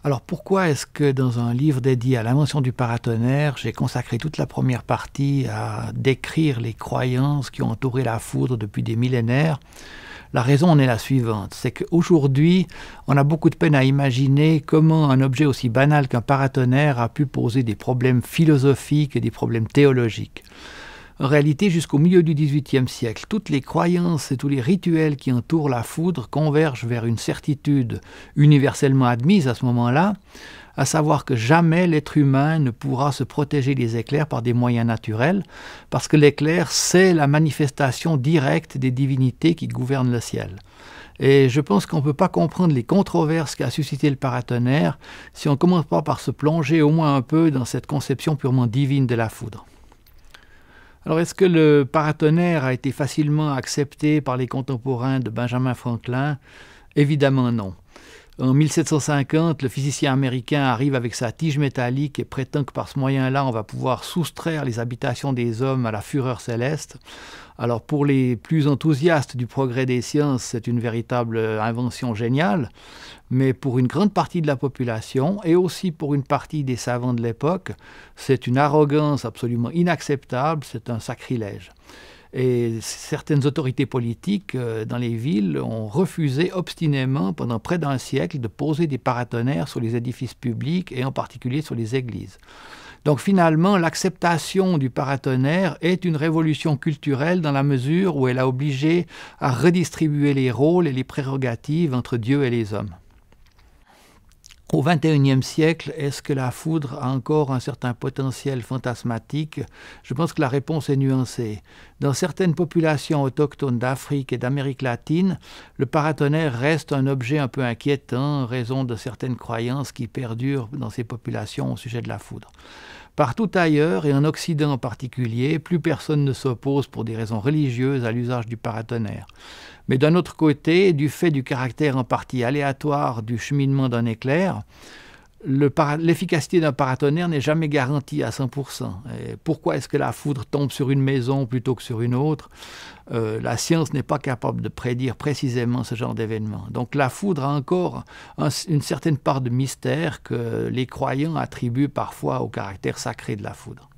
Alors pourquoi est-ce que dans un livre dédié à l'invention du paratonnerre, j'ai consacré toute la première partie à décrire les croyances qui ont entouré la foudre depuis des millénaires? La raison en est la suivante, c'est qu'aujourd'hui, on a beaucoup de peine à imaginer comment un objet aussi banal qu'un paratonnerre a pu poser des problèmes philosophiques et des problèmes théologiques. En réalité, jusqu'au milieu du XVIIIe siècle, toutes les croyances et tous les rituels qui entourent la foudre convergent vers une certitude universellement admise à ce moment-là, à savoir que jamais l'être humain ne pourra se protéger des éclairs par des moyens naturels, parce que l'éclair, c'est la manifestation directe des divinités qui gouvernent le ciel. Et je pense qu'on ne peut pas comprendre les controverses qu'a suscité le paratonnerre si on ne commence pas par se plonger au moins un peu dans cette conception purement divine de la foudre. Alors, est-ce que le paratonnerre a été facilement accepté par les contemporains de Benjamin Franklin? Évidemment non. En 1750, le physicien américain arrive avec sa tige métallique et prétend que par ce moyen-là, on va pouvoir soustraire les habitations des hommes à la fureur céleste. Alors pour les plus enthousiastes du progrès des sciences, c'est une véritable invention géniale, mais pour une grande partie de la population et aussi pour une partie des savants de l'époque, c'est une arrogance absolument inacceptable, c'est un sacrilège. Et certaines autorités politiques dans les villes ont refusé obstinément pendant près d'un siècle de poser des paratonnerres sur les édifices publics et en particulier sur les églises. Donc finalement, l'acceptation du paratonnerre est une révolution culturelle dans la mesure où elle a obligé à redistribuer les rôles et les prérogatives entre Dieu et les hommes. Au XXIe siècle, est-ce que la foudre a encore un certain potentiel fantasmatique? Je pense que la réponse est nuancée. Dans certaines populations autochtones d'Afrique et d'Amérique latine, le paratonnerre reste un objet un peu inquiétant en raison de certaines croyances qui perdurent dans ces populations au sujet de la foudre. Partout ailleurs, et en Occident en particulier, plus personne ne s'oppose pour des raisons religieuses à l'usage du paratonnerre. Mais d'un autre côté, du fait du caractère en partie aléatoire du cheminement d'un éclair, l'efficacité d'un paratonnerre n'est jamais garantie à 100%. Et pourquoi est-ce que la foudre tombe sur une maison plutôt que sur une autre? La science n'est pas capable de prédire précisément ce genre d'événement. Donc la foudre a encore une certaine part de mystère que les croyants attribuent parfois au caractère sacré de la foudre.